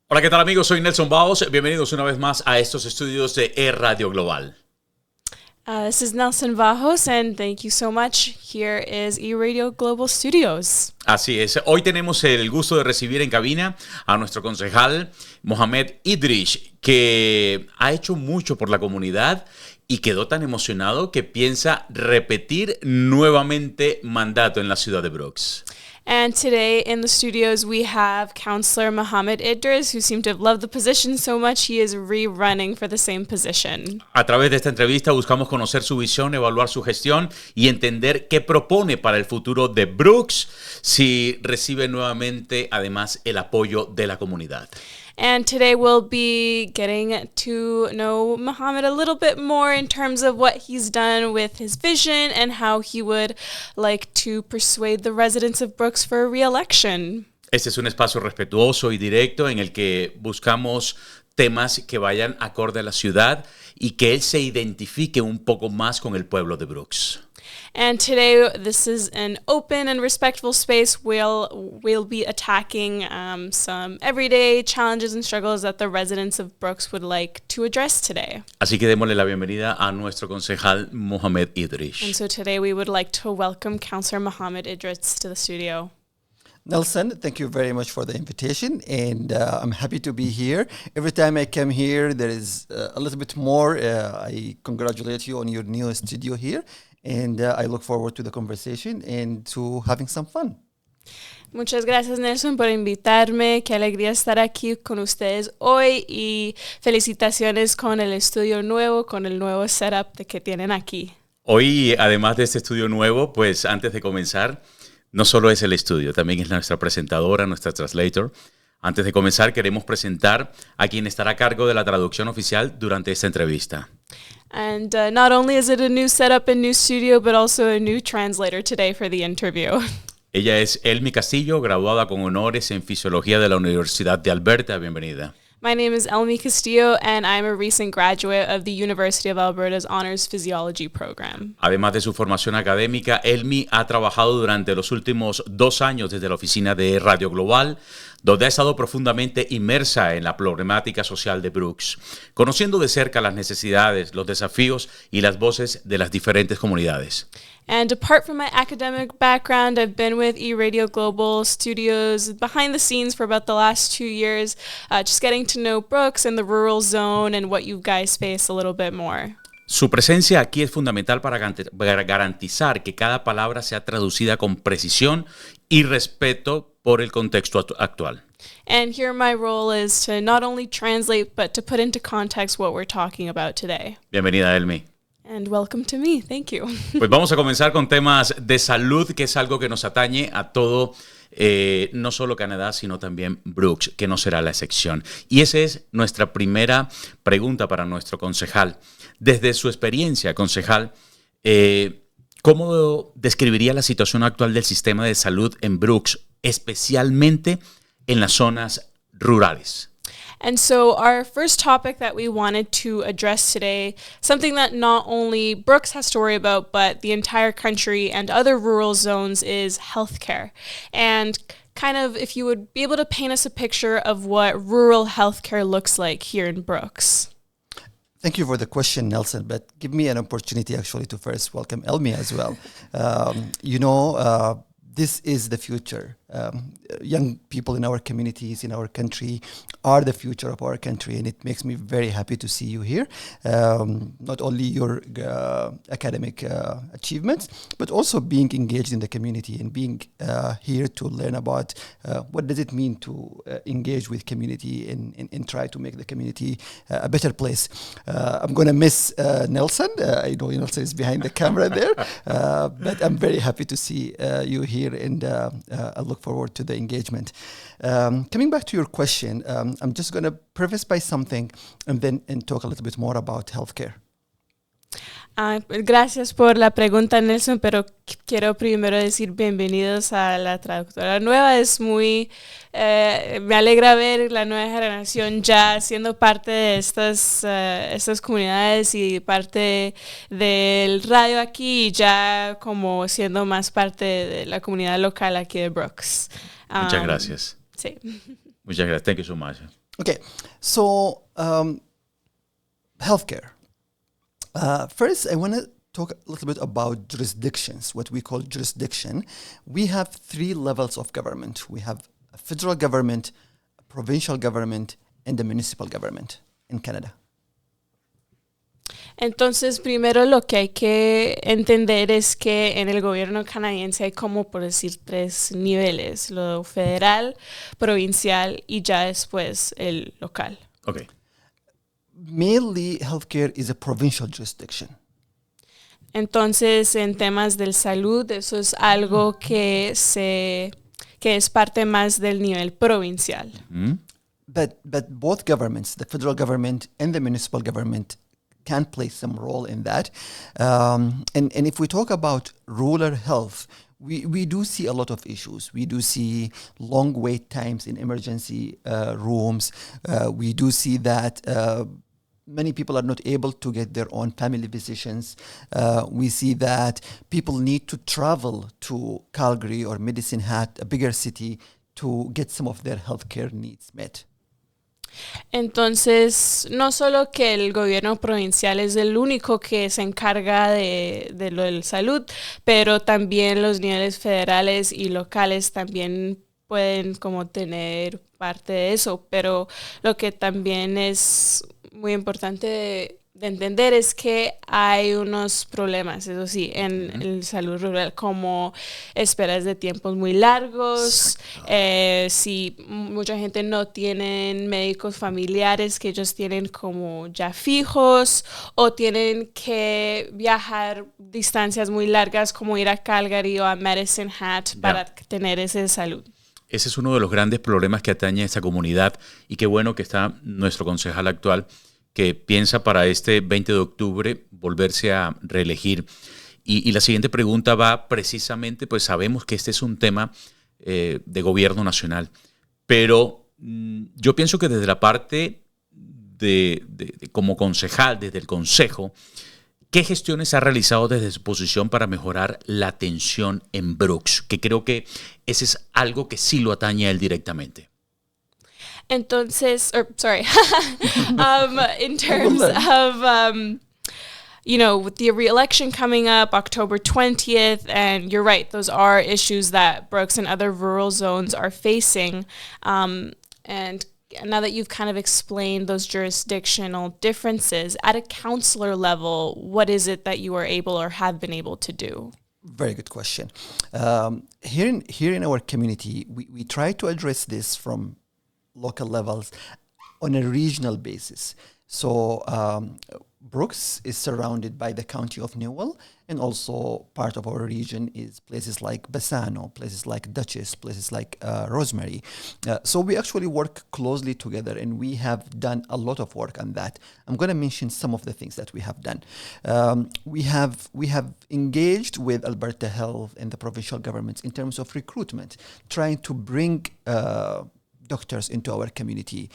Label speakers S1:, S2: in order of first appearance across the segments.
S1: Hola, ¿qué tal amigos? Soy Nelson Baos. Bienvenidos una vez más a estos estudios de eRadioGlobal.
S2: This is Nelson Bajos, and thank you so much. Here is eRadioGlobal Studios.
S1: Así es. Hoy tenemos el gusto de recibir en cabina a nuestro concejal Mohammed Idriss, que ha hecho mucho por la comunidad y quedó tan emocionado que piensa repetir nuevamente mandato en la ciudad de Brooks.
S2: And today in the studios we have Councillor Mohammed Idriss, who seemed to have loved the position so much he is rerunning for the same position.
S1: A través de esta entrevista buscamos conocer su visión, evaluar su gestión y entender qué propone para el futuro de Brooks si recibe nuevamente además el apoyo de la comunidad.
S2: And today we'll be getting to know Mohammed a little bit more in terms of what he's done with his vision and how he would like to persuade the residents of Brooks for a re-election.
S1: Este es un espacio respetuoso y directo en el que buscamos temas que vayan acorde a la ciudad y que él se identifique un poco más con el pueblo de Brooks.
S2: And today, this is an open and respectful space. We'll be attacking some everyday challenges and struggles that the residents of Brooks would like to address today.
S1: Así que démosle la bienvenida a nuestro concejal Mohammed Idriss.
S2: And so today we would like to welcome Councillor Mohammed Idriss to the studio.
S3: Nelson, thank you very much for the invitation, and I'm happy to be here. Every time I come here, there is a little bit more. I congratulate you on your new studio here, and I look forward to the conversation and to having some fun.
S2: Muchas gracias, Nelson, por invitarme. Qué alegría estar aquí con ustedes hoy y felicitaciones con el estudio nuevo, con el nuevo setup que tienen aquí.
S1: Hoy, además de este estudio nuevo, pues antes de comenzar, no solo es el estudio, también es nuestra presentadora, nuestra translator. Antes de comenzar, queremos presentar a quien estará a cargo de la traducción oficial durante esta entrevista.
S2: And not only is it a new setup and new studio, but also a new translator today for the interview.
S1: Ella es Elmi Castillo, graduada con honores en Fisiología de la Universidad de Alberta. Bienvenida.
S2: My name is Elmi Castillo, and I'm a recent graduate of the University of Alberta's Honors Physiology Program.
S1: Además de su formación académica, Elmi ha trabajado durante los últimos 2 años desde la oficina de eRadioGlobal, donde ha estado profundamente inmersa en la problemática social de Brooks, conociendo de cerca las necesidades, los desafíos y las voces de las diferentes comunidades.
S2: And apart from my academic background, I've been with eRadioGlobal Studios behind the scenes for about the last 2 years, just getting to know Brooks and the rural zone and what you guys face a little bit more.
S1: Su presencia aquí es fundamental para garantizar que cada palabra sea traducida con precisión y respeto por el contexto actual.
S2: And here my role is to not only translate, but to put into context what we're talking about today.
S1: Bienvenida, Elmi.
S2: And welcome to me. Thank you.
S1: Pues vamos a comenzar con temas de salud, que es algo que nos atañe a todo, no solo Canadá, sino también Brooks, que no será la excepción. Y esa es nuestra primera pregunta para nuestro concejal. Desde su experiencia, concejal, ¿cómo describiría la situación actual del sistema de salud en Brooks, especialmente en las zonas rurales?
S2: And so our first topic that we wanted to address today, something that not only Brooks has to worry about, but the entire country and other rural zones, is healthcare. And kind of if you would be able to paint us a picture of what rural healthcare looks like here in Brooks.
S3: Thank you for the question, Nelson, but give me an opportunity actually to first welcome Elmi as well. This is the future. Young people in our communities, in our country, are the future of our country, and it makes me very happy to see you here. Not only your academic achievements, but also being engaged in the community and being here to learn about what does it mean to engage with community and try to make the community a better place. I'm going to miss Nelson. I know Nelson is behind the camera there, but I'm very happy to see you here, and I look forward to the engagement. Coming back to your question, I'm just going to preface by something and talk a little bit more about healthcare.
S2: Gracias por la pregunta, Nelson, pero quiero primero decir bienvenidos a la traductora nueva. Es muy, me alegra ver la nueva generación ya siendo parte de estas comunidades y parte del radio aquí, y ya como siendo más parte de la comunidad local aquí de Brooks.
S1: Muchas gracias.
S2: Sí.
S1: Muchas gracias. Thank you so much.
S3: Okay, so healthcare. First, I want to talk a little bit about jurisdictions, what we call jurisdiction. We have 3 levels of government. We have a federal government, a provincial government, and the municipal government in Canada.
S2: Entonces, primero lo que hay que entender es que en el gobierno canadiense hay como por decir 3 niveles, lo federal, provincial y ya después el local.
S1: Okay.
S3: Mainly, healthcare is a provincial jurisdiction.
S2: Entonces, en temas de salud, eso es algo que es parte más del nivel provincial.
S1: Mm-hmm.
S3: But both governments, the federal government and the municipal government, can play some role in that. And if we talk about rural health, we do see a lot of issues. We do see long wait times in emergency rooms. We do see that many people are not able to get their own family physicians. We see that people need to travel to Calgary or Medicine Hat, a bigger city, to get some of their healthcare needs met.
S2: Entonces, no solo que el gobierno provincial es el único que se encarga de lo de salud, pero también los niveles federales y locales también pueden como tener parte de eso. Pero lo que también es muy importante de entender es que hay unos problemas, eso sí, en el salud rural, como esperas de tiempos muy largos, si mucha gente no tiene médicos familiares que ellos tienen como ya fijos, o tienen que viajar distancias muy largas como ir a Calgary o a Medicine Hat para tener esa salud.
S1: Ese es uno de los grandes problemas que atañe a esta comunidad, y qué bueno que está nuestro concejal actual, que piensa para este 20 de octubre volverse a reelegir. Y la siguiente pregunta va precisamente, pues sabemos que este es un tema de gobierno nacional, pero yo pienso que desde la parte de como concejal, desde el consejo, ¿qué gestiones ha realizado desde su posición para mejorar la atención en Brooks? Que creo que ese es algo que sí lo atañe a él directamente.
S2: Entonces, in terms of, with the re-election coming up October 20th, and you're right, those are issues that Brooks and other rural zones are facing. And now that you've kind of explained those jurisdictional differences, at a councillor level, what is it that you are able or have been able to do?
S3: Very good question. Here in our community, we try to address this from local levels on a regional basis. So Brooks is surrounded by the county of Newell, and also part of our region is places like Bassano, places like Dutchess, places like Rosemary. So we actually work closely together, and we have done a lot of work on that. I'm going to mention some of the things that we have done. We have engaged with Alberta Health and the provincial governments in terms of recruitment, trying to bring doctors into our community.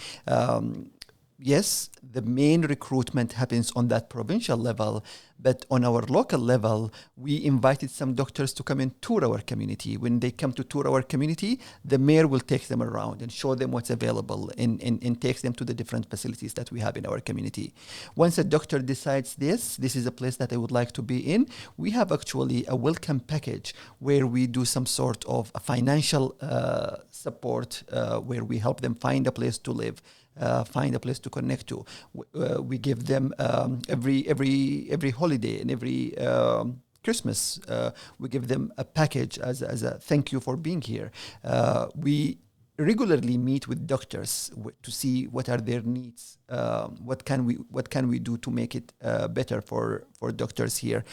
S3: Yes, the main recruitment happens on that provincial level, but on our local level, we invited some doctors to come and tour our community. When they come to tour our community, the mayor will take them around and show them what's available, and takes them to the different facilities that we have in our community. Once a doctor decides this is a place that I would like to be in, we have actually a welcome package where we do some sort of a financial support, where we help them find a place to live, find a place to connect to. We give them every holiday and every Christmas, we give them a package as a thank you for being here. We regularly meet with doctors to see what are their needs, what can we do to make it better for doctors here.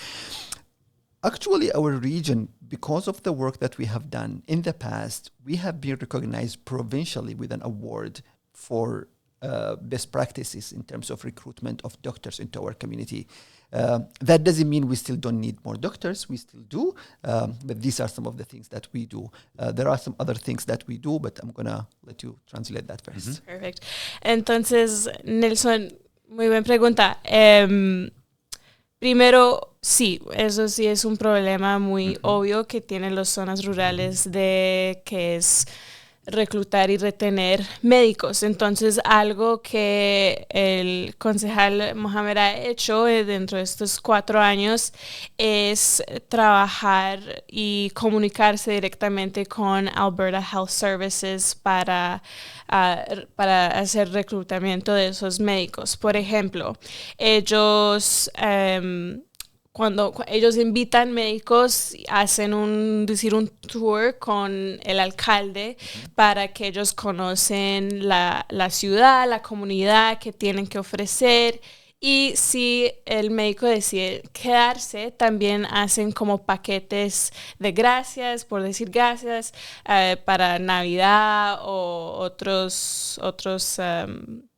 S3: Actually, our region, because of the work that we have done in the past, we have been recognized provincially with an award for best practices in terms of recruitment of doctors into our community. That doesn't mean we still don't need more doctors. We still do, but these are some of the things that we do. There are some other things that we do, but I'm going to let you translate that first.
S2: Mm-hmm. Perfect. Entonces, Nelson, muy buena pregunta. Primero, sí, eso sí es un problema muy obvio que tienen las zonas rurales, de que es reclutar y retener médicos. Entonces, algo que el concejal Mohammed ha hecho dentro de estos 4 años es trabajar y comunicarse directamente con Alberta Health Services para hacer reclutamiento de esos médicos. Por ejemplo, ellos cuando ellos invitan médicos, hacen un tour con el alcalde para que ellos conocen la ciudad, la comunidad que tienen que ofrecer. Y si el médico decide quedarse, también hacen como paquetes de gracias, por decir gracias, para Navidad o otros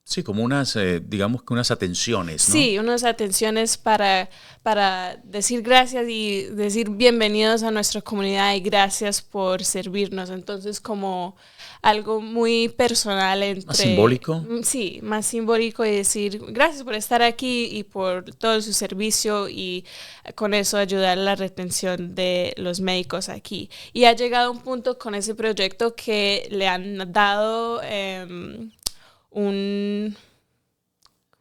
S1: Sí, como unas, digamos que unas atenciones, ¿no?
S2: sí, unas atenciones para decir gracias y decir bienvenidos a nuestra comunidad y gracias por servirnos. Entonces, como algo muy personal entre...
S1: ¿Más simbólico?
S2: Sí, más simbólico y decir gracias por estar aquí y por todo su servicio y con eso ayudar a la retención de los médicos aquí. Y ha llegado un punto con ese proyecto que le han dado... ¿cómo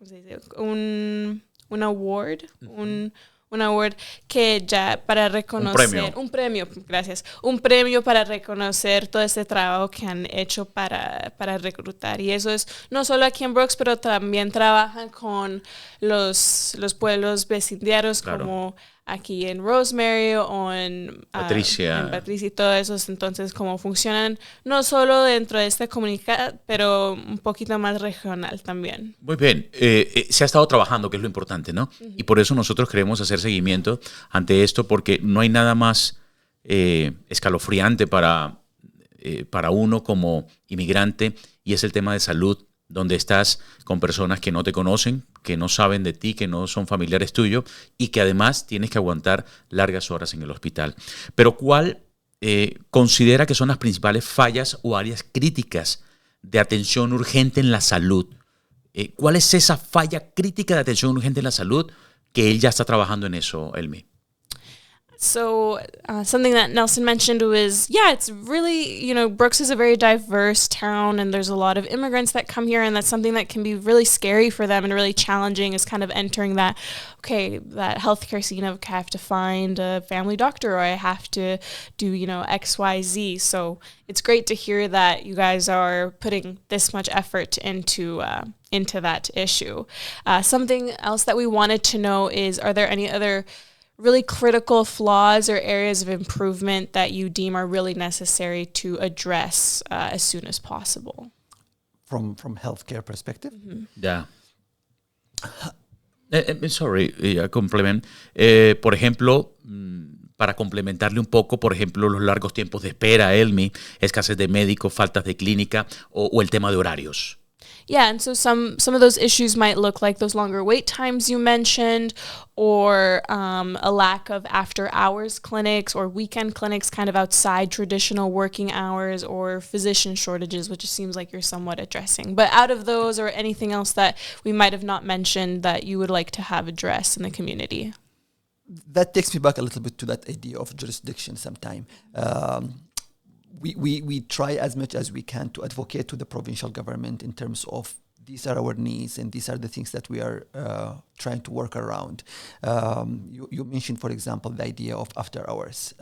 S2: se dice? Un award, un award que ya para reconocer, un premio, gracias, un premio para reconocer todo este trabajo que han hecho para reclutar. Y eso es no solo aquí en Brooks, pero también trabajan con los pueblos vecindarios, claro, como aquí en Rosemary o en Patricia y todo eso. Entonces, como funcionan no solo dentro de esta comunidad, pero un poquito más regional también.
S1: Muy bien. Se ha estado trabajando, que es lo importante, ¿no? Uh-huh. Y por eso nosotros queremos hacer seguimiento ante esto, porque no hay nada más escalofriante para uno como inmigrante, y es el tema de salud, donde estás con personas que no te conocen, que no saben de ti, que no son familiares tuyos y que además tienes que aguantar largas horas en el hospital. Pero ¿cuál considera que son las principales fallas o áreas críticas de atención urgente en la salud? ¿Cuál es esa falla crítica de atención urgente en la salud que él ya está trabajando en eso, Elmi?
S2: So something that Nelson mentioned was, it's really, Brooks is a very diverse town and there's a lot of immigrants that come here, and that's something that can be really scary for them and really challenging, is kind of entering that healthcare scene of, I have to find a family doctor or I have to do, X, Y, Z. So it's great to hear that you guys are putting this much effort into that issue. Something else that we wanted to know is, are there any other really critical flaws or areas of improvement that you deem are really necessary to address as soon as possible?
S3: From healthcare perspective?
S2: Mm-hmm.
S1: Yeah. Sorry, complement. Por ejemplo, para complementarle un poco, por ejemplo, los largos tiempos de espera, Elmi, escasez de médicos, faltas de clínica o el tema de horarios.
S2: Yeah, and so some of those issues might look like those longer wait times you mentioned, or a lack of after-hours clinics or weekend clinics kind of outside traditional working hours, or physician shortages, which it seems like you're somewhat addressing. But out of those, or anything else that we might have not mentioned that you would like to have addressed in the community?
S3: That takes me back a little bit to that idea of jurisdiction sometime. We try as much as we can to advocate to the provincial government in terms of these are our needs and these are the things that we are trying to work around. You mentioned, for example, the idea of after hours.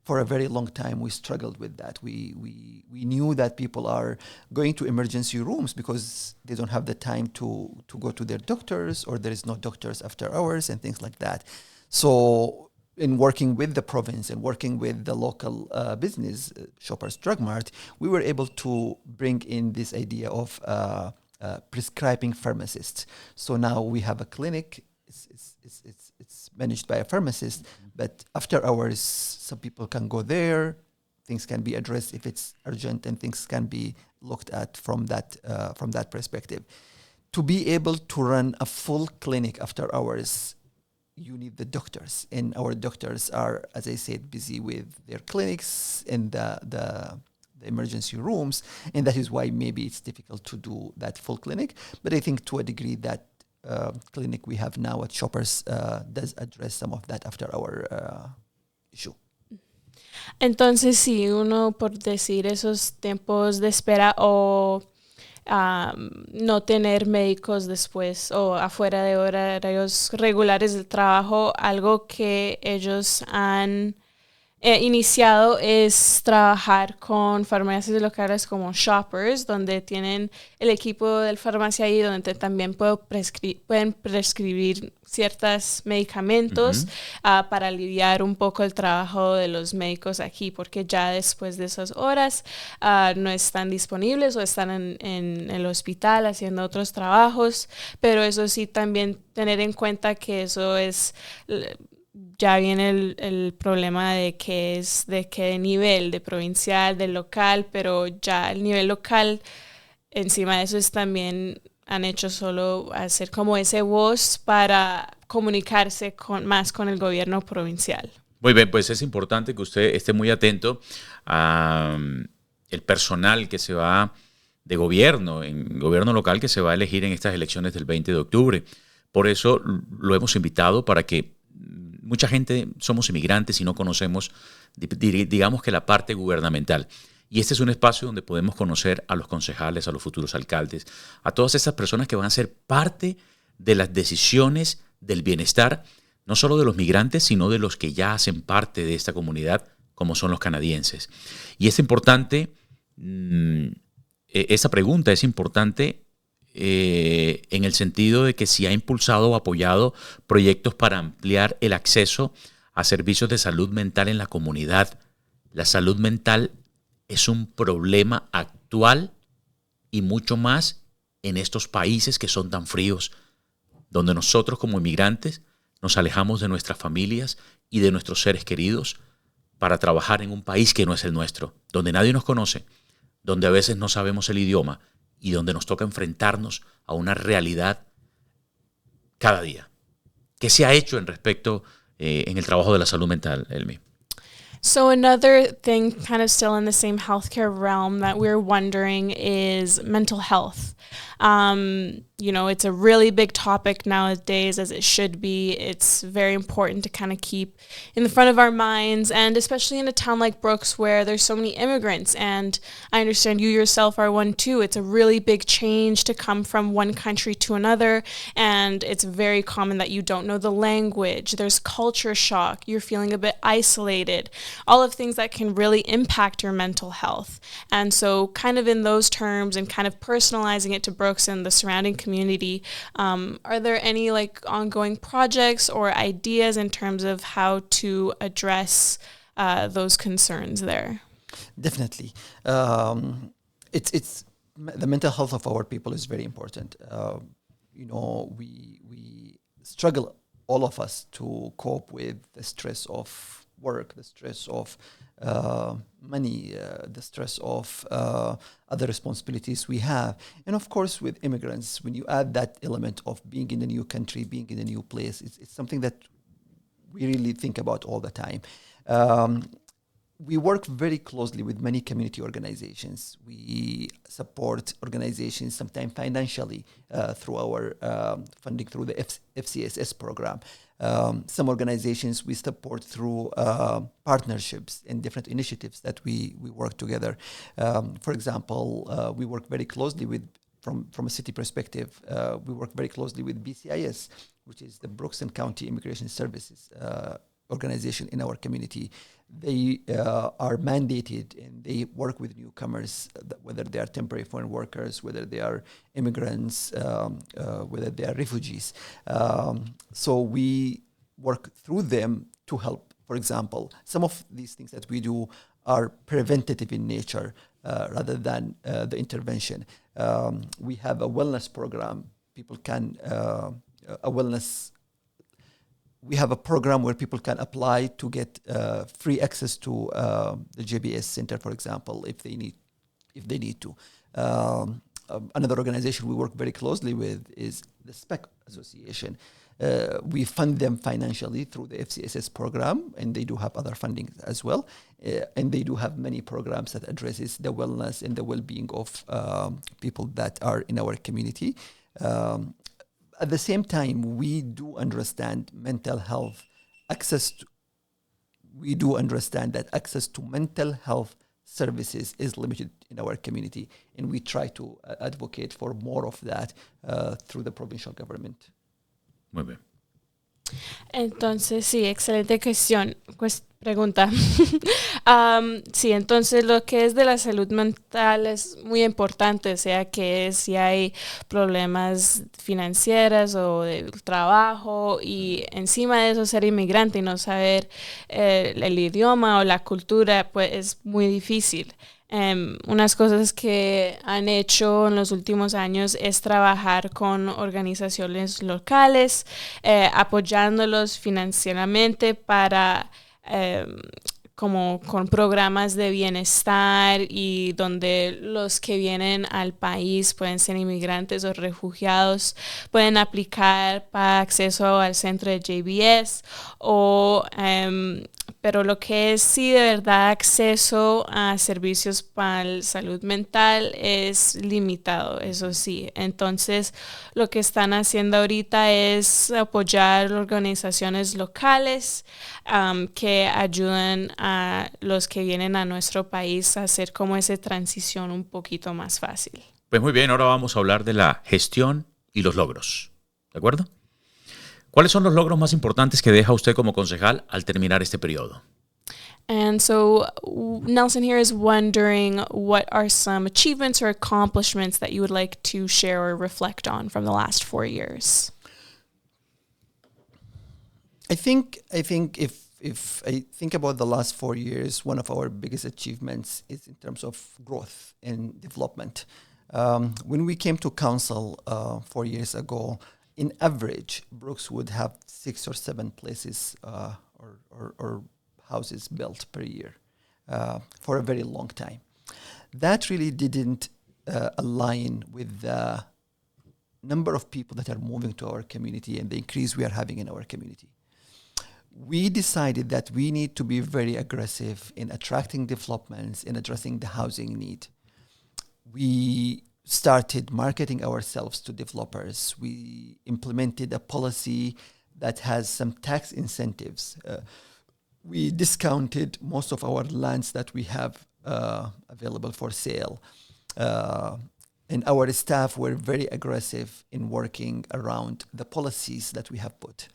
S3: For a very long time, we struggled with that. We knew that people are going to emergency rooms because they don't have the time to go to their doctors, or there is no doctors after hours and things like that. So in working with the province and working with the local business, Shoppers Drug Mart, we were able to bring in this idea of prescribing pharmacists. So now we have a clinic. It's managed by a pharmacist, but after hours, some people can go there. Things can be addressed if it's urgent, and things can be looked at from that perspective. To be able to run a full clinic after hours, you need the doctors, and our doctors are, as I said, busy with their clinics and the emergency rooms, and that is why maybe it's difficult to do that full clinic. But I think to a degree that clinic we have now at Shoppers does address some of that after our issue.
S2: Entonces, sí, uno por decir esos tiempos de espera o no tener médicos después o afuera de horarios regulares del trabajo, algo que ellos han iniciado es trabajar con farmacias locales como Shoppers, donde tienen el equipo de farmacia ahí, donde también pueden prescribir ciertos medicamentos para aliviar un poco el trabajo de los médicos aquí, porque ya después de esas horas no están disponibles o están en el hospital haciendo otros trabajos, pero eso sí también tener en cuenta que eso es... Ya viene el problema de qué nivel, de provincial, de local, pero ya el nivel local, encima de eso es también han hecho solo hacer como ese voz para comunicarse más con el gobierno provincial.
S1: Muy bien, pues es importante que usted esté muy atento a el personal que se va de gobierno, en gobierno local que se va a elegir en estas elecciones del 20 de octubre. Por eso lo hemos invitado para que mucha gente somos inmigrantes y no conocemos, digamos que la parte gubernamental. Y este es un espacio donde podemos conocer a los concejales, a los futuros alcaldes, a todas esas personas que van a ser parte de las decisiones del bienestar, no solo de los migrantes, sino de los que ya hacen parte de esta comunidad, como son los canadienses. Y es importante, esa pregunta es importante en el sentido de que si ha impulsado o apoyado proyectos para ampliar el acceso a servicios de salud mental en la comunidad. La salud mental es un problema actual y mucho más en estos países que son tan fríos, donde nosotros como inmigrantes nos alejamos de nuestras familias y de nuestros seres queridos para trabajar en un país que no es el nuestro, donde nadie nos conoce, donde a veces no sabemos el idioma y donde nos toca enfrentarnos a una realidad cada día. ¿Qué se ha hecho en respecto en el trabajo de la salud mental, Elmi?
S2: So another thing kind of still in the same healthcare realm that we're wondering is mental health. It's a really big topic nowadays, as it should be. It's very important to kind of keep in the front of our minds, and especially in a town like Brooks where there's so many immigrants, and I understand you yourself are one too. It's a really big change to come from one country to another, and it's very common that you don't know the language. There's culture shock. You're feeling a bit isolated. All of things that can really impact your mental health. And so kind of in those terms and kind of personalizing it to Brooks and the surrounding community, are there any ongoing projects or ideas in terms of how to address those concerns there?
S3: Definitely. It's the mental health of our people is very important. We struggle, all of us, to cope with the stress of work, the stress of money, the stress of other responsibilities we have. And of course, with immigrants, when you add that element of being in a new country, being in a new place, it's something that we really think about all the time. We work very closely with many community organizations. We support organizations sometimes financially through our funding through the FCSS program. Some organizations we support through partnerships and different initiatives that we work together. For example, we work very closely with, from a city perspective, we work very closely with BCIS, which is the Brooks and County Immigration Services organization in our community. They are mandated and they work with newcomers, whether they are temporary foreign workers, whether they are immigrants, whether they are refugees. So we work through them to help. For example, some of these things that we do are preventative in nature rather than the intervention. We have a wellness program. People can, we have a program where people can apply to get free access to the JBS Center, for example, if they need to. Another organization we work very closely with is the SPEC Association. We fund them financially through the FCSS program, and they do have other funding as well. And they do have many programs that addresses the wellness and the well-being of people that are in our community. At the same time, we do understand mental health access to we do understand that access to mental health services is limited in our community, and we try to advocate for more of that through the provincial government.
S1: Muy bien.
S2: Entonces, sí, excelente cuestión, pregunta. Sí, entonces lo que es de la salud mental es muy importante, sea que si hay problemas financieros o de trabajo, y encima de eso ser inmigrante y no saber el idioma o la cultura, pues es muy difícil. Unas cosas que han hecho en los últimos años es trabajar con organizaciones locales, apoyándolos financieramente para como con programas de bienestar, y donde los que vienen al país, pueden ser inmigrantes o refugiados, pueden aplicar para acceso al centro de JBS o pero lo que es sí de verdad acceso a servicios para la salud mental es limitado, eso sí. Entonces, lo que están haciendo ahorita es apoyar organizaciones locales que ayudan a los que vienen a nuestro país a hacer como esa transición un poquito más fácil.
S1: Pues muy bien, ahora vamos a hablar de la gestión y los logros. ¿De acuerdo? ¿Cuáles son los logros más importantes que deja usted como concejal al terminar este periodo?
S2: And so Nelson here is wondering, what are some achievements or accomplishments that you would like to share or reflect on from the last 4 years?
S3: I think if I think about the last 4 years, one of our biggest achievements is in terms of growth and development. When we came to council 4 years ago, in average, Brooks would have 6 or 7 places or houses built per year for a very long time. That really didn't align with the number of people that are moving to our community and the increase we are having in our community. We decided that we need to be very aggressive in attracting developments and addressing the housing need. We started marketing ourselves to developers. We implemented a policy that has some tax incentives. We discounted most of our lands that we have available for sale. And our staff were very aggressive in working around the policies that we have put.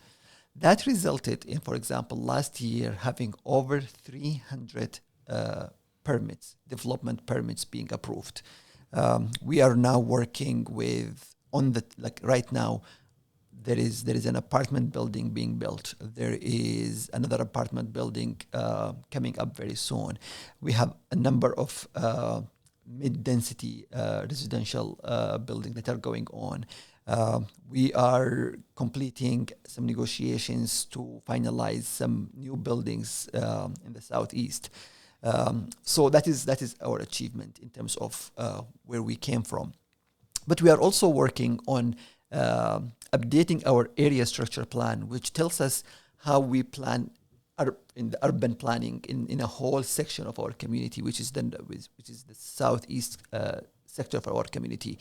S3: That resulted in, for example, last year having over 300 permits, development permits being approved. We are now working with right now, there is an apartment building being built. There is another apartment building coming up very soon. We have a number of mid-density residential buildings that are going on. We are completing some negotiations to finalize some new buildings in the southeast. So that is our achievement in terms of where we came from. But we are also working on updating our area structure plan, which tells us how we plan in the urban planning in a whole section of our community, which is the southeast sector of our community.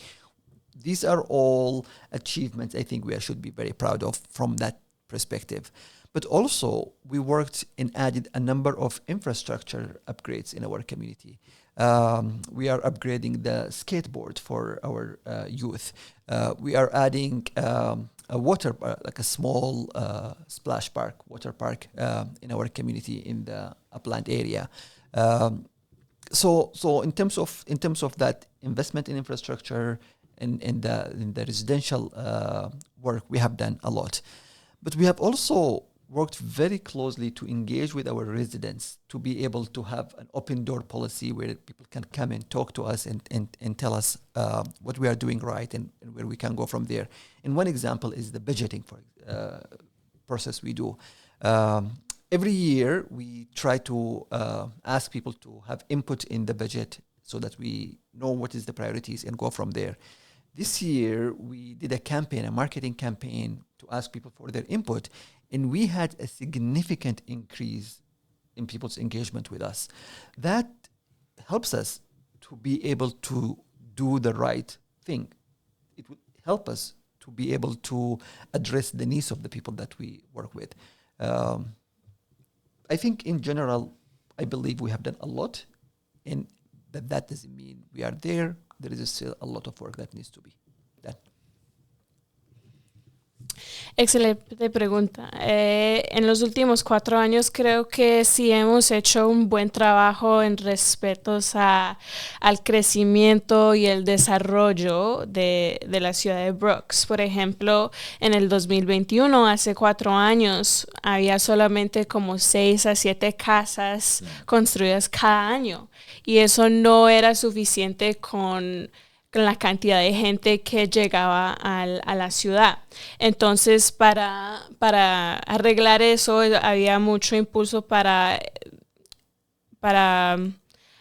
S3: These are all achievements I think we should be very proud of from that perspective. But also, we worked and added a number of infrastructure upgrades in our community. We are upgrading the skateboard for our youth. We are adding a water park, like a small splash park, water park in our community in the upland area. So in terms of that investment in infrastructure and in the residential work, we have done a lot. But we have also worked very closely to engage with our residents to be able to have an open door policy where people can come and talk to us and tell us what we are doing right and where we can go from there. And one example is the budgeting process we do. Every year, we try to ask people to have input in the budget so that we know what is the priorities and go from there. This year, we did a marketing campaign to ask people for their input, and we had a significant increase in people's engagement with us. That helps us to be able to do the right thing. It would help us to be able to address the needs of the people that we work with. I think in general, I believe we have done a lot, and that doesn't mean we are there. There is still a lot of work that needs to be done.
S2: Excelente pregunta. En los últimos 4 años creo que sí hemos hecho un buen trabajo en respecto al crecimiento y el desarrollo de la ciudad de Brooks. Por ejemplo, en el 2021, hace 4 años, había solamente como 6 a 7 casas construidas cada año. Y eso no era suficiente con la cantidad de gente que llegaba a la ciudad. Entonces, para arreglar eso, había mucho impulso para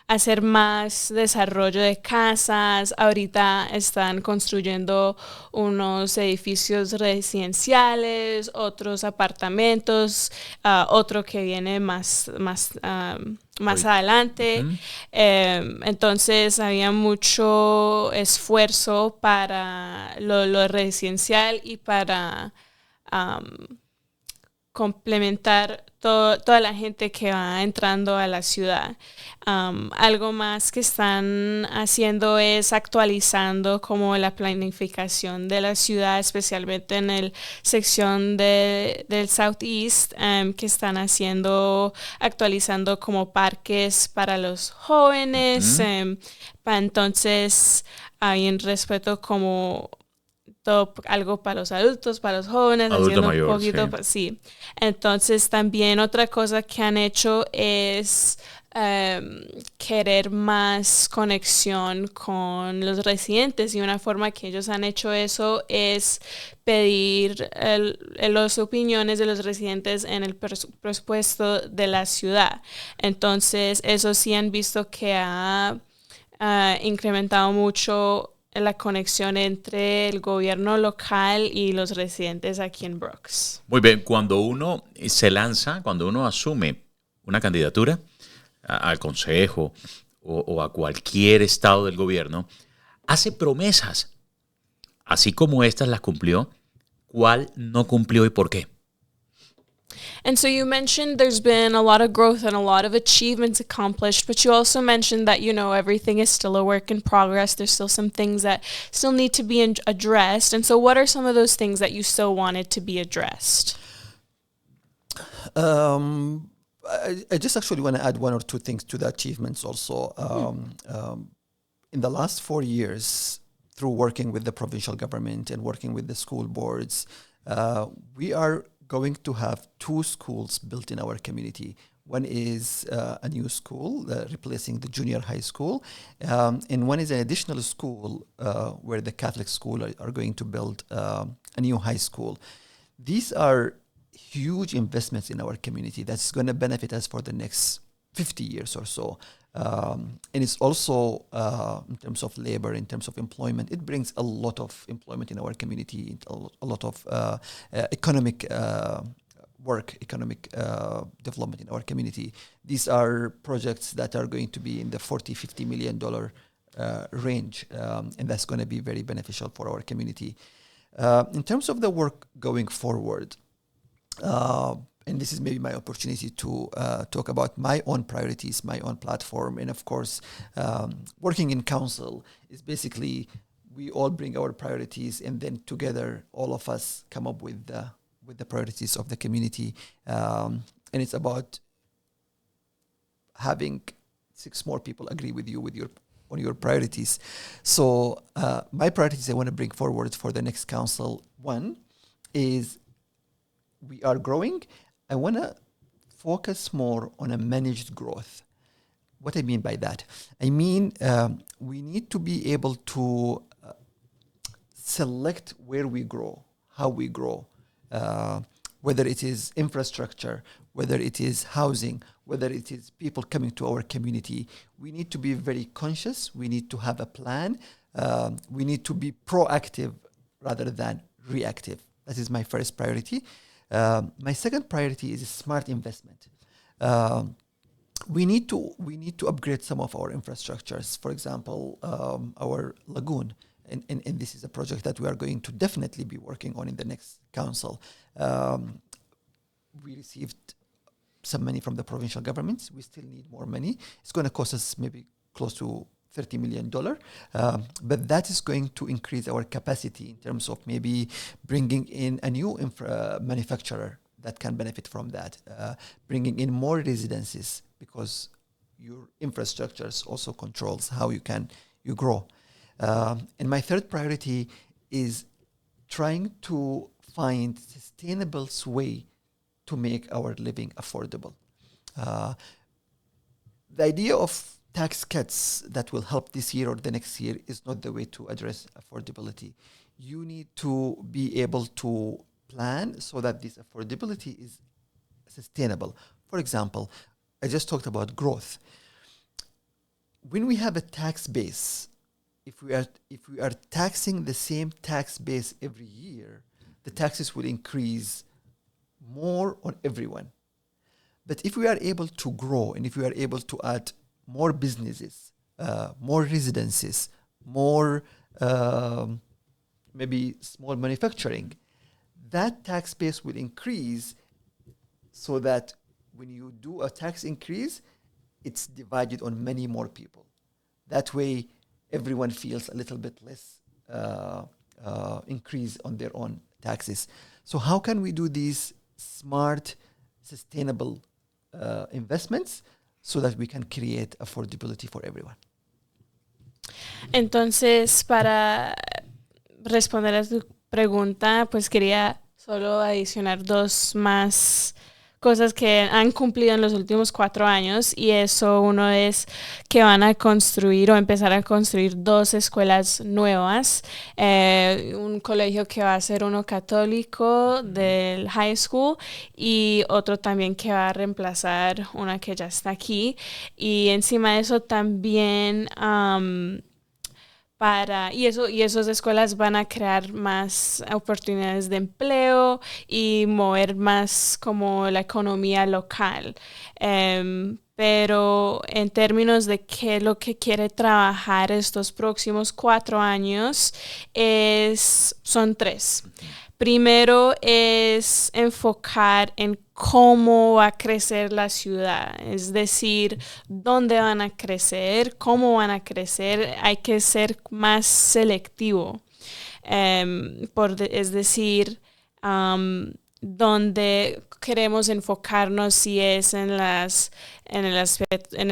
S2: hacer más desarrollo de casas. Ahorita están construyendo unos edificios residenciales, otros apartamentos, otro que viene más adelante. Entonces había mucho esfuerzo para lo residencial y para complementar toda la gente que va entrando a la ciudad. Algo más que están haciendo es actualizando como la planificación de la ciudad, especialmente en la sección del Southeast, que están actualizando como parques para los jóvenes. Entonces, hay en respeto como algo para los adultos, para los jóvenes,
S1: adulto
S2: haciendo
S1: mayor,
S2: un poquito, sí. Entonces también otra cosa que han hecho es querer más conexión con los residentes, y una forma que ellos han hecho eso es pedir las opiniones de los residentes en el presupuesto de la ciudad. Entonces eso sí han visto que ha incrementado mucho la conexión entre el gobierno local y los residentes aquí en Brooks.
S1: Muy bien, cuando uno se lanza, cuando uno asume una candidatura al consejo o a cualquier estado del gobierno, hace promesas, así como estas las cumplió. ¿Cuál no cumplió y por qué?
S2: And so you mentioned there's been a lot of growth and a lot of achievements accomplished, but you also mentioned that, everything is still a work in progress. There's still some things that still need to be addressed. And so what are some of those things that you still wanted to be addressed?
S3: I just actually want to add one or two things to the achievements also. In the last 4 years, through working with the provincial government and working with the school boards, we are going to have 2 schools built in our community. One is a new school, replacing the junior high school, and one is an additional school where the Catholic school are going to build a new high school. These are huge investments in our community that's going to benefit us for the next 50 years or so. And it's also, in terms of labor, in terms of employment, it brings a lot of employment in our community, a lot of economic development in our community. These are projects that are going to be in the $40-50 million range, and that's going to be very beneficial for our community. In terms of the work going forward, and this is maybe my opportunity to talk about my own priorities, my own platform. And of course, working in council is basically we all bring our priorities, and then together all of us come up with the priorities of the community. And it's about having 6 more people agree with you on your priorities. So my priorities I want to bring forward for the next council, one is we are growing. I want to focus more on a managed growth. What I mean by that? I mean, we need to be able to select where we grow, how we grow, whether it is infrastructure, whether it is housing, whether it is people coming to our community. We need to be very conscious. We need to have a plan. We need to be proactive rather than reactive. That is my first priority. My second priority is smart investment. We need to upgrade some of our infrastructures. For example, our lagoon, and this is a project that we are going to definitely be working on in the next council. We received some money from the provincial governments. We still need more money. It's going to cost us maybe close to $30 million. But that is going to increase our capacity in terms of maybe bringing in a new manufacturer that can benefit from that, bringing in more residences, because your infrastructures also controls how you grow. And my third priority is trying to find sustainable way to make our living affordable. The idea of tax cuts that will help this year or the next year is not the way to address affordability. You need to be able to plan so that this affordability is sustainable. For example, I just talked about growth. When we have a tax base, if we are taxing the same tax base every year, the taxes will increase more on everyone. But if we are able to grow and if we are able to add more businesses, more residences, more maybe small manufacturing, that tax base will increase, so that when you do a tax increase, it's divided on many more people. That way, everyone feels a little bit less increase on their own taxes. So how can we do these smart, sustainable investments so that we can create affordability for everyone?
S2: Entonces, para responder a tu pregunta, pues quería solo adicionar dos más cosas que han cumplido en los últimos 4 años, y eso, uno es que van a construir o empezar a construir 2 escuelas nuevas, un colegio que va a ser uno católico del high school y otro también que va a reemplazar una que ya está aquí, y encima de eso también y esas escuelas van a crear más oportunidades de empleo y mover más como la economía local. Pero en términos de qué es lo que quiere trabajar estos próximos 4 años, son 3. Primero es enfocar en cómo va a crecer la ciudad, es decir, dónde van a crecer, cómo van a crecer. Hay que ser más selectivo, es decir, dónde queremos enfocarnos, si es en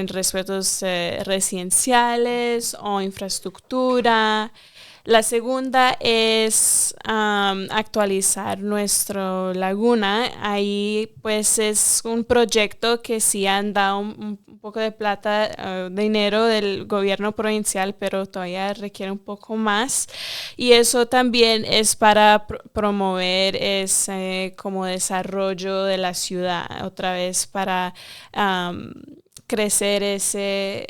S2: respetos residenciales o infraestructura. La segunda es actualizar nuestra laguna. Ahí pues es un proyecto que sí han dado un poco de plata, dinero del gobierno provincial, pero todavía requiere un poco más. Y eso también es para promover ese como desarrollo de la ciudad, otra vez para crecer ese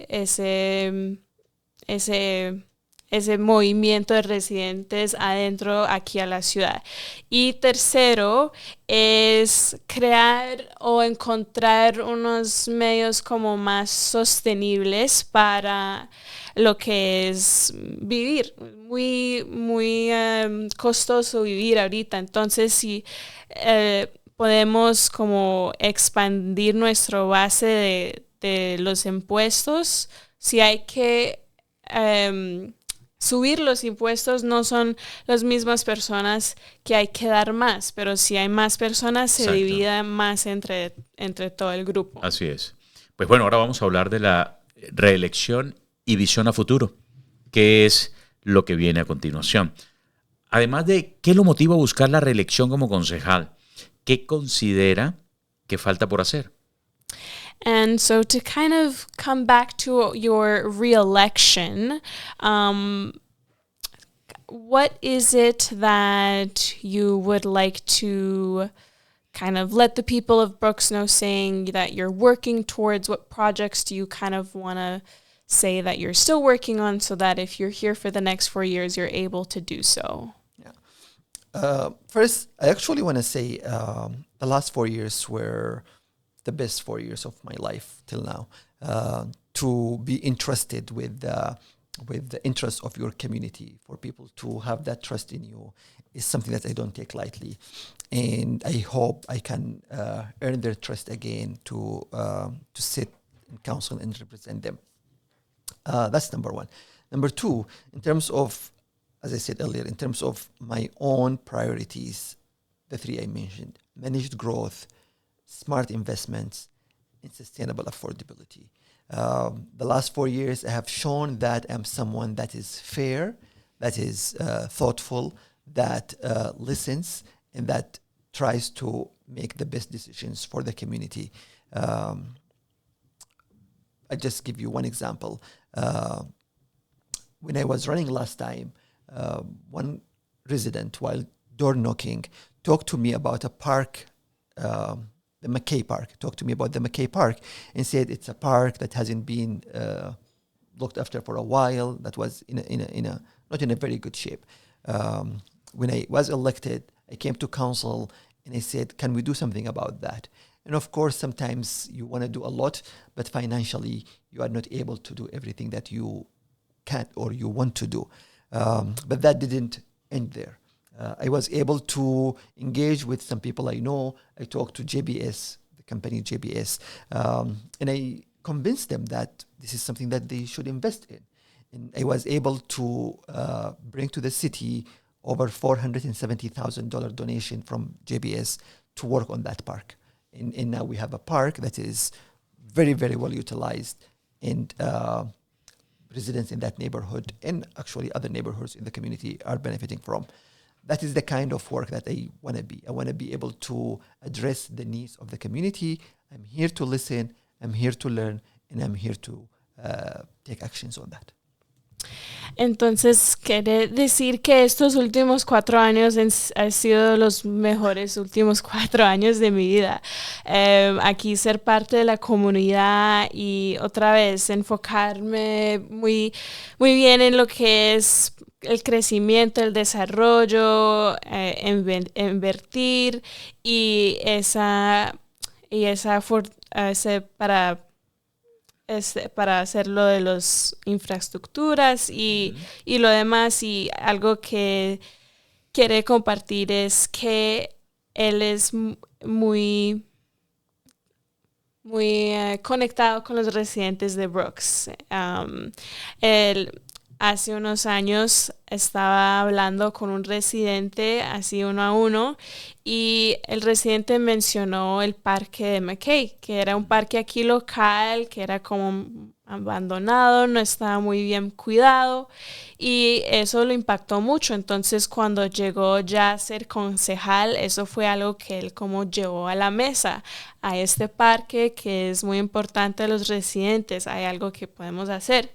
S2: movimiento de residentes adentro aquí a la ciudad. Y tercero es crear o encontrar unos medios como más sostenibles para lo que es vivir. Muy, muy costoso vivir ahorita. Entonces, si podemos como expandir nuestra base de los impuestos, si hay que subir los impuestos, no son las mismas personas que hay que dar más, pero si hay más personas, se divide más entre todo el grupo.
S1: Así es. Pues bueno, ahora vamos a hablar de la reelección y visión a futuro, que es lo que viene a continuación. Además de qué lo motiva a buscar la reelección como concejal, ¿qué considera que falta por hacer?
S2: And so to kind of come back to your re-election, what is it that you would like to kind of let the people of Brooks know, saying that you're working towards? What projects do you kind of want to say that you're still working on, so that if you're here for the next 4 years, you're able to do so?
S3: Yeah. First, I actually want to say the last 4 years were the best 4 years of my life till now. To be entrusted with with the interests of your community, for people to have that trust in you, is something that I don't take lightly. And I hope I can earn their trust again to sit in council and represent them. That's number one. Number two, in terms of, as I said earlier, in terms of my own priorities, the three I mentioned: managed growth, smart investments, and sustainable affordability. The last 4 years, I have shown that I'm someone that is fair, that is thoughtful, that listens, and that tries to make the best decisions for the community. I'll just give you one example. When I was running last time, one resident, while door knocking, talked to me about a park, the McKay Park, talked to me about the McKay Park and said it's a park that hasn't been looked after for a while, that was not in a very good shape. When I was elected, I came to council and I said, can we do something about that? And of course, sometimes you want to do a lot, but financially you are not able to do everything that you can or you want to do. But that didn't end there. I was able to engage with some people I know. I talked to JBS, the company JBS, and I convinced them that this is something that they should invest in. And I was able to bring to the city over $470,000 donation from JBS to work on that park. And now we have a park that is very, very well utilized, and residents in that neighborhood and actually other neighborhoods in the community are benefiting from. That is the kind of work that I want to be. I want to be able to address the needs of the community. I'm here to listen, I'm here to learn, and I'm here to take actions on that.
S2: Entonces, quiere decir que estos últimos 4 años han sido los mejores últimos 4 años de mi vida. Aquí ser parte de la comunidad y otra vez enfocarme muy, muy bien en lo que es el crecimiento, el desarrollo, invertir y para hacer lo de las infraestructuras y lo demás. Y algo que quiere compartir es que él es muy conectado con los residentes de Brooks. Él hace unos años estaba hablando con un residente así 1 a 1 y el residente mencionó el parque de McKay, que era un parque aquí local, que era como abandonado, no estaba muy bien cuidado y eso lo impactó mucho. Entonces cuando llegó ya a ser concejal, eso fue algo que él como llevó a la mesa, a este parque que es muy importante a los residentes, hay algo que podemos hacer.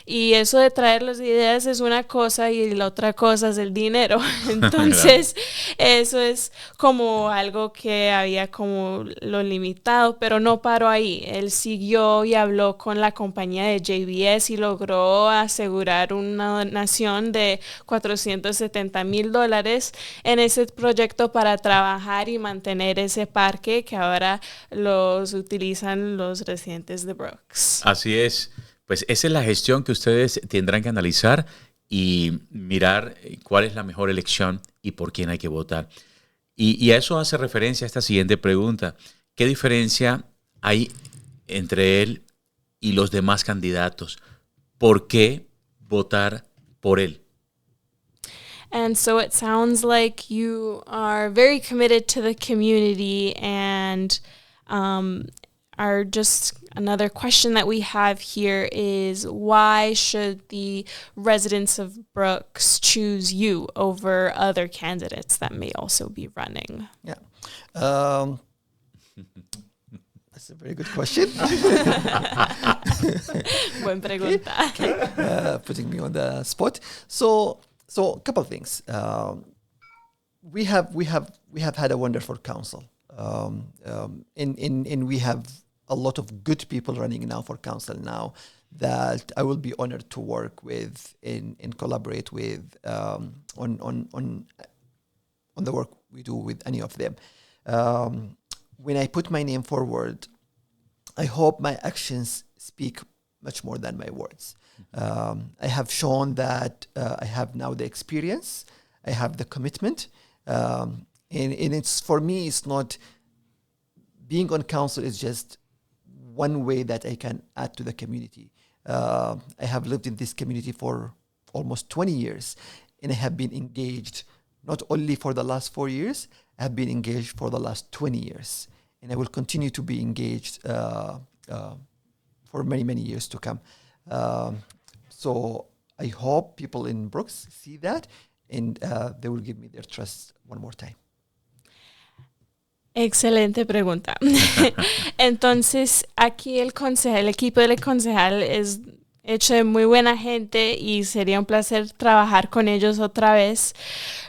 S2: Y eso de traer las ideas es una cosa y la otra cosa es el dinero. Entonces eso es como algo que había como lo limitado, pero no paró ahí. Él siguió y habló con la compañía de JBS y logró asegurar una donación de $470,000 en ese proyecto para trabajar y mantener ese parque que ahora los utilizan los residentes de Brooks.
S1: Así es. Pues esa es la gestión que ustedes tendrán que analizar y mirar cuál es la mejor elección y por quién hay que votar. Y a eso hace referencia a esta siguiente pregunta. ¿Qué diferencia hay entre él y los demás candidatos? ¿Por qué votar por él?
S2: And so it sounds like you are very committed to the community and are just another question that we have here is why should the residents of Brooks choose you over other candidates that may also be running?
S3: Yeah. That's a very good question.
S2: Buen pregunta.
S3: Okay. Putting me on the spot. So a couple of things. We have had a wonderful council, and we have a lot of good people running now for council now that I will be honored to work with and collaborate with on the work we do with any of them. When I put my name forward, I hope my actions speak much more than my words. I have shown that I have now the experience, I have the commitment, and it's, for me, it's not, being on council is just one way that I can add to the community. I have lived in this community for almost 20 years, and I have been engaged not only for the last 4 years, I have been engaged for the last 20 years. And I will continue to be engaged for many, many years to come. So I hope people in Brooks see that, and they will give me their trust one more time.
S2: Excelente pregunta. Entonces, aquí el equipo del concejal es hecho de muy buena gente y sería un placer trabajar con ellos otra vez.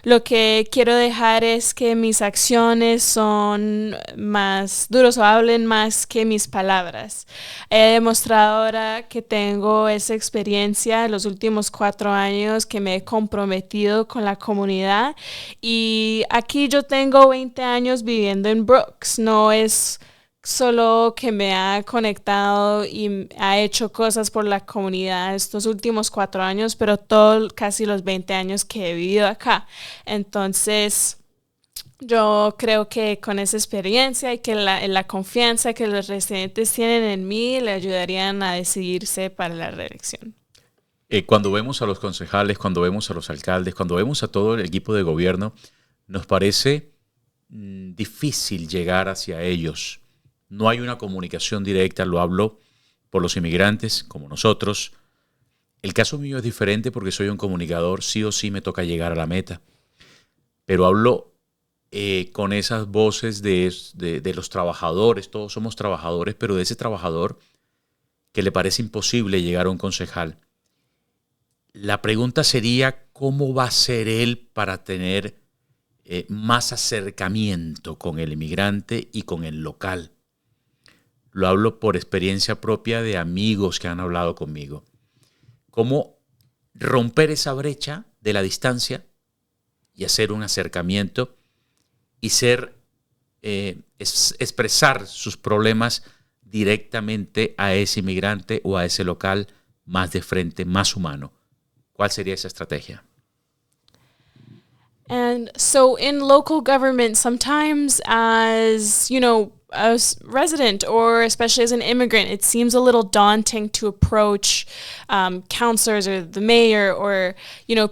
S2: Lo que quiero dejar es que mis acciones son más duros o hablen más que mis palabras. He demostrado ahora que tengo esa experiencia en los últimos 4 años, que me he comprometido con la comunidad, y aquí yo tengo 20 años viviendo en Brooks. No es solo que me ha conectado y ha hecho cosas por la comunidad estos últimos 4 años, pero casi los 20 años que he vivido acá. Entonces, yo creo que con esa experiencia y que la confianza que los residentes tienen en mí le ayudarían a decidirse para la reelección.
S1: Cuando vemos a los concejales, cuando vemos a los alcaldes, cuando vemos a todo el equipo de gobierno, nos parece difícil llegar hacia ellos. No hay una comunicación directa, lo hablo por los inmigrantes como nosotros. El caso mío es diferente porque soy un comunicador, sí o sí me toca llegar a la meta. Pero hablo con esas voces de los trabajadores, todos somos trabajadores, pero de ese trabajador que le parece imposible llegar a un concejal. La pregunta sería, ¿cómo va a ser él para tener más acercamiento con el inmigrante y con el local? Lo hablo por experiencia propia de amigos que han hablado conmigo. ¿Cómo romper esa brecha de la distancia y hacer un acercamiento y expresar sus problemas directamente a ese inmigrante o a ese local más de frente, más humano? ¿Cuál sería esa estrategia?
S2: And so in local government, sometimes as a resident or especially as an immigrant, it seems a little daunting to approach councillors or the mayor or,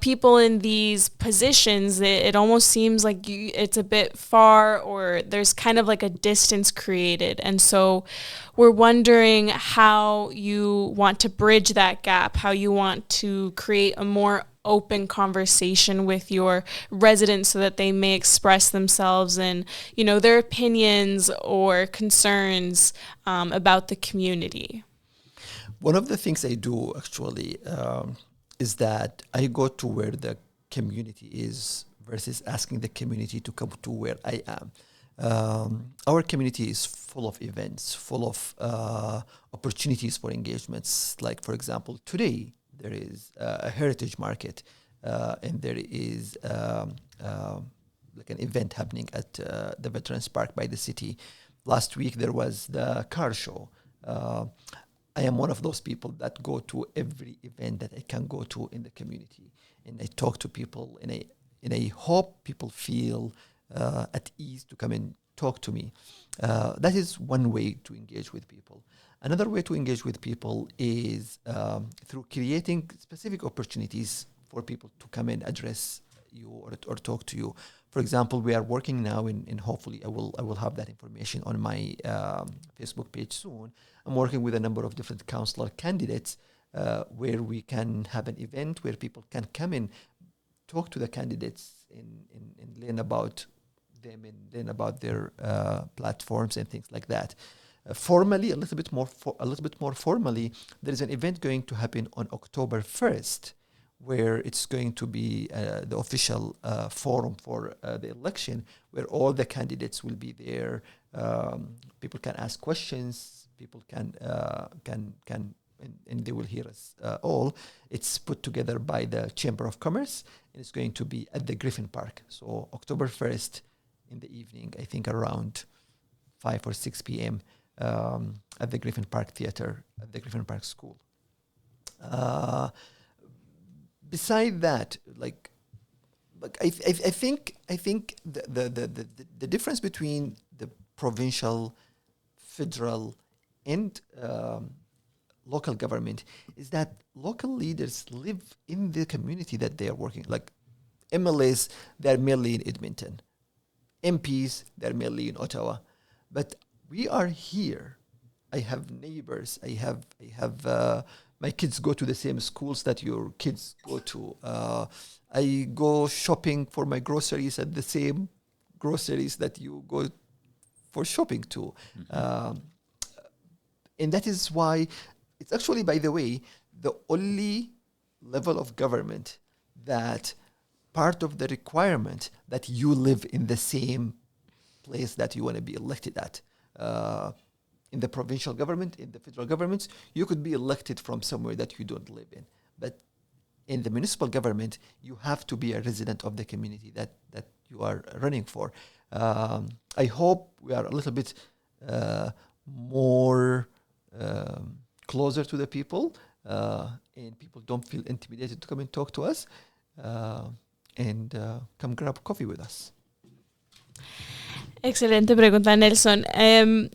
S2: people in these positions. It almost seems like it's a bit far, or there's kind of like a distance created. And so we're wondering how you want to bridge that gap, how you want to create a more open conversation with your residents so that they may express themselves and, their opinions or concerns about the community.
S3: One of the things I do actually is that I go to where the community is versus asking the community to come to where I am. Our community is full of events, full of opportunities for engagements. Like, for example, today, there is a heritage market, and there is like an event happening at the Veterans Park by the city. Last week there was the car show. I am one of those people that go to every event that I can go to in the community, and I talk to people, and I hope people feel at ease to come and talk to me. That is one way to engage with people. Another way to engage with people is through creating specific opportunities for people to come and address you or talk to you. For example, we are working now in hopefully I will have that information on my Facebook page soon. I'm working with a number of different councillor candidates where we can have an event where people can come and talk to the candidates and learn about them and learn about their platforms and things like that. Formally, a little bit more formally, there is an event going to happen on October 1st, where it's going to be the official forum for the election, where all the candidates will be there. People can ask questions. People can and they will hear us all. It's put together by the Chamber of Commerce, and it's going to be at the Griffin Park. So October 1st in the evening, I think around 5 or 6 p.m. At the Griffin Park Theater, at the Griffin Park School. Beside that, I think the difference between the provincial, federal, and local government is that local leaders live in the community that they are working. Like MLAs, they're mainly in Edmonton. MPs, they're mainly in Ottawa. But we are here. I have neighbors. I have my kids go to the same schools that your kids go to. I go shopping for my groceries at the same groceries that you go for shopping to. Mm-hmm. And that is why it's actually, by the way, the only level of government that part of the requirement that you live in the same place that you want to be elected at. In the provincial government, in the federal governments, you could be elected from somewhere that you don't live in. But in the municipal government, you have to be a resident of the community that you are running for. I hope we are a little bit more closer to the people, and people don't feel intimidated to come and talk to us, and come grab coffee with us.
S2: Excelente pregunta, Nelson.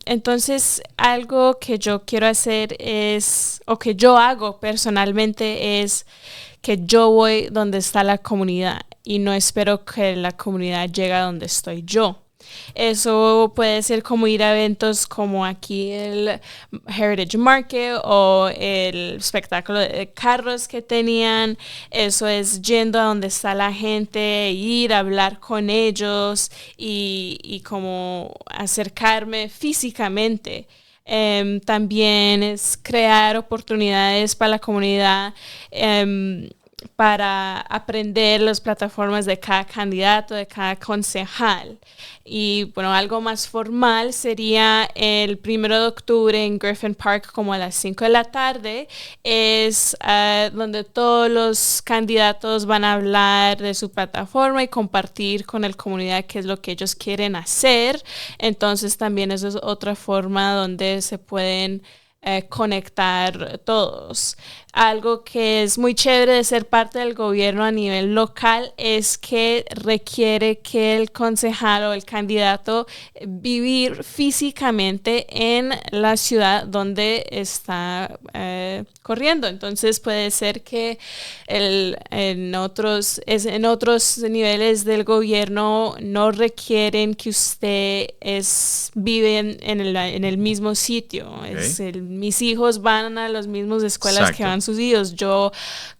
S2: Entonces, algo que yo quiero hacer es, o que yo hago personalmente, es que yo voy donde está la comunidad y no espero que la comunidad llegue a donde estoy yo. Eso puede ser como ir a eventos como aquí el Heritage Market o el espectáculo de carros que tenían. Eso es yendo a donde está la gente, ir a hablar con ellos y como acercarme físicamente. También es crear oportunidades para la comunidad, para aprender las plataformas de cada candidato, de cada concejal. Y bueno, algo más formal sería el 1 de octubre en Griffin Park, como a las 5 de la tarde, es donde todos los candidatos van a hablar de su plataforma y compartir con la comunidad qué es lo que ellos quieren hacer. Entonces también eso es otra forma donde se pueden conectar todos. Algo que es muy chévere de ser parte del gobierno a nivel local es que requiere que el concejal o el candidato vivir físicamente en la ciudad donde está corriendo. Entonces puede ser que en otros niveles del gobierno no requieren que usted vive en el mismo sitio. Okay. Mis hijos van a las mismas escuelas. Exacto. Que van sus hijos. Yo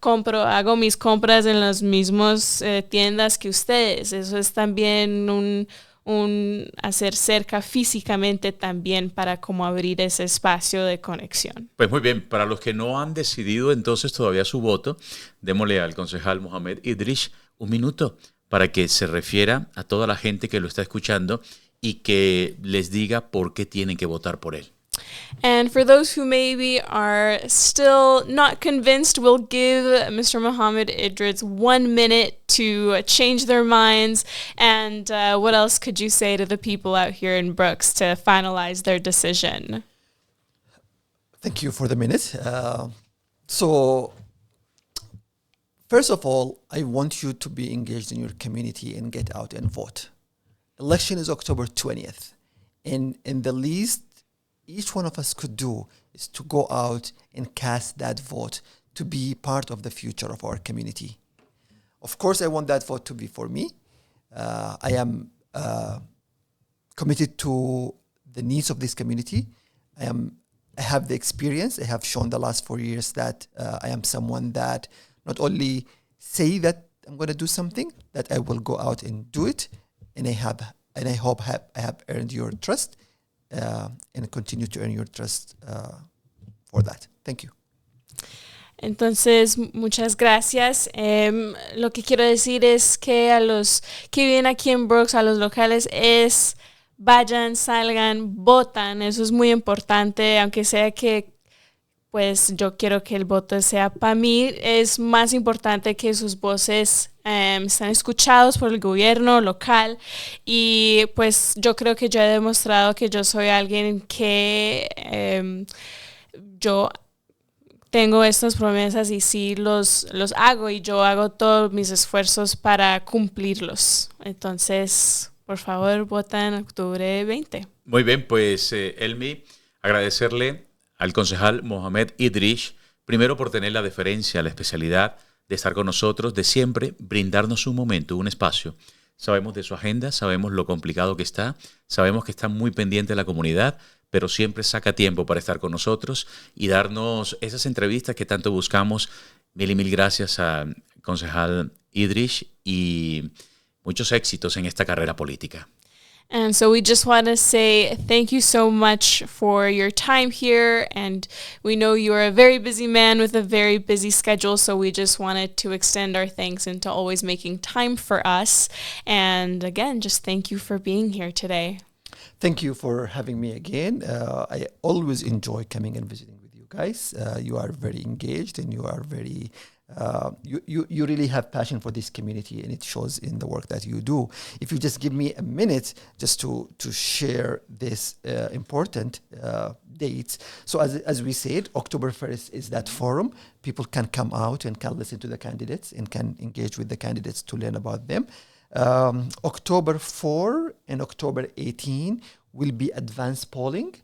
S2: hago mis compras en las mismas tiendas que ustedes. Eso es también un hacer cerca físicamente también para como abrir ese espacio de conexión.
S1: Pues muy bien, para los que no han decidido entonces todavía su voto, démosle al concejal Mohammed Idriss un minuto para que se refiera a toda la gente que lo está escuchando y que les diga por qué tienen que votar por él.
S2: And for those who maybe are still not convinced, we'll give Mr. Mohammed Idriss 1 minute to change their minds. And what else could you say to the people out here in Brooks to finalize their decision?
S3: Thank you for the minute. So, first of all, I want you to be engaged in your community and get out and vote. Election is October 20th. And in the least each one of us could do is to go out and cast that vote to be part of the future of our community. Of course, I want that vote to be for me. I am committed to the needs of this community. I have the experience. I have shown the last 4 years that I am someone that not only say that I'm going to do something, that I will go out and do it. And I hope I have earned your trust. And continue to earn your trust for that. Thank you.
S2: Entonces, muchas gracias. Lo que quiero decir es que a los que viven aquí en Brooks, a los locales, es vayan, salgan, votan. Eso es muy importante, aunque sea que pues yo quiero que el voto sea para mí. Es más importante que sus voces están escuchados por el gobierno local y pues yo creo que yo he demostrado que yo soy alguien que yo tengo estas promesas y sí los hago y yo hago todos mis esfuerzos para cumplirlos. Entonces, por favor, vota en octubre 20.
S1: Muy bien, pues Elmi, agradecerle al concejal Mohammed Idriss, primero por tener la deferencia, la especialidad de estar con nosotros, de siempre brindarnos un momento, un espacio. Sabemos de su agenda, sabemos lo complicado que está, sabemos que está muy pendiente de la comunidad, pero siempre saca tiempo para estar con nosotros y darnos esas entrevistas que tanto buscamos. Mil y mil gracias al concejal Idriss y muchos éxitos en esta carrera política.
S2: And so we just want to say thank you so much for your time here. And we know you are a very busy man with a very busy schedule. So we just wanted to extend our thanks into always making time for us. And again, just thank you for being here today.
S3: Thank you for having me again. I always enjoy coming and visiting with you guys. You are very engaged and you are very... you really have passion for this community, and it shows in the work that you do. If you just give me a minute just to share this important dates. So as we said, October 1st is that forum. People can come out and can listen to the candidates and can engage with the candidates to learn about them. October 4 and October 18 will be advanced polling.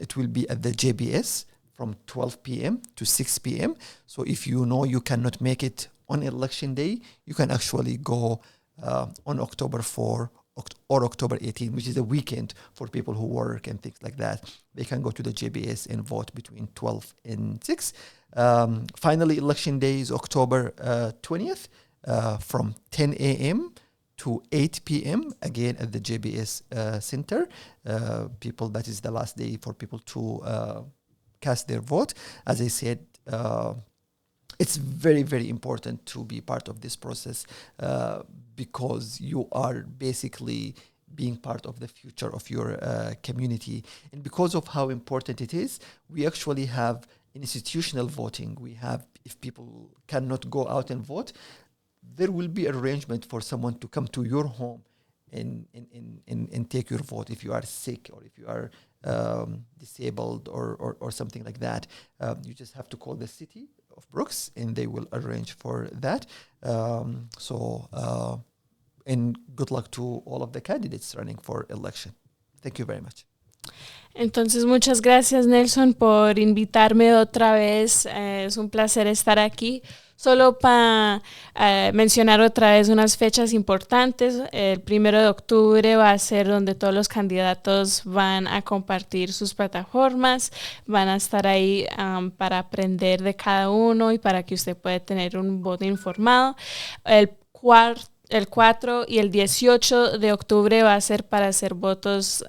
S3: It will be at the JBS from 12 p.m. to 6 p.m. So if you know you cannot make it on election day, you can actually go on October 4 or October 18, which is a weekend for people who work and things like that. They can go to the JBS and vote between 12 and 6. Finally, election day is October 20th from 10 a.m. to 8 p.m. again at the JBS Center. That is the last day for people to cast their vote. As I said, it's very, very important to be part of this process because you are basically being part of the future of your community. And because of how important it is, we actually have institutional voting. We have, if people cannot go out and vote, there will be arrangement for someone to come to your home and take your vote if you are sick or if you are disabled or something like that. You just have to call the city of Brooks and they will arrange for that. And good luck to all of the candidates running for election. Thank you very much.
S2: Entonces, muchas gracias, Nelson, por invitarme otra vez. Es un placer estar aquí. Solo para mencionar otra vez unas fechas importantes. El 1 de octubre va a ser donde todos los candidatos van a compartir sus plataformas, van a estar ahí para aprender de cada uno y para que usted pueda tener un voto informado. El 4 y el 18 de octubre va a ser para hacer votos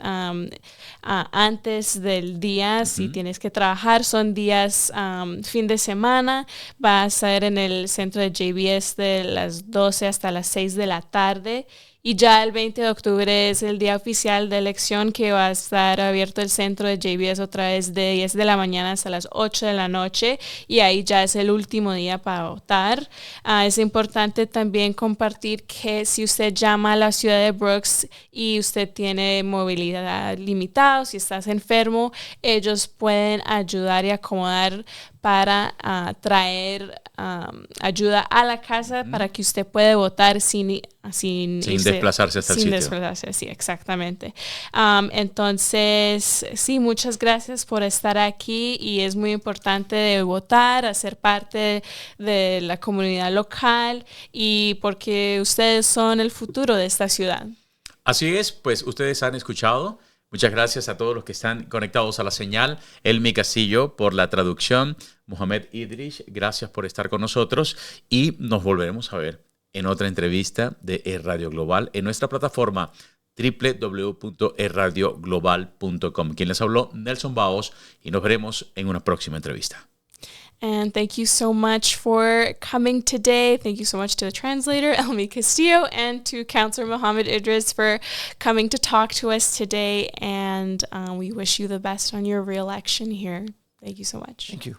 S2: antes del día. Si tienes que trabajar, son días fin de semana. Va a ser en el centro de JBS de las 12 hasta las 6 de la tarde. Y ya el 20 de octubre es el día oficial de elección, que va a estar abierto el centro de JBS otra vez de 10 de la mañana hasta las 8 de la noche. Y ahí ya es el último día para votar. Es importante también compartir que si usted llama a la ciudad de Brooks y usted tiene movilidad limitada, o si estás enfermo, ellos pueden ayudar y acomodar para traer ayuda a la casa para que usted pueda votar sin
S1: desplazarse hasta el sitio. Sin
S2: desplazarse, sí, exactamente. Entonces, sí, muchas gracias por estar aquí y es muy importante votar, hacer parte de la comunidad local y porque ustedes son el futuro de esta ciudad.
S1: Así es, pues ustedes han escuchado. Muchas gracias a todos los que están conectados a la señal. Elmi Castillo por la traducción. Mohammed Idriss, gracias por estar con nosotros y nos volveremos a ver en otra entrevista de eRadio Global en nuestra plataforma www.eradioglobal.com. Quien les habló, Nelson Baos, y nos veremos en una próxima entrevista.
S2: And thank you so much for coming today. Thank you so much to the translator, Elmi Castillo, and to Councillor Mohammed Idriss for coming to talk to us today. And we wish you the best on your re-election here. Thank you so much.
S3: Thank you.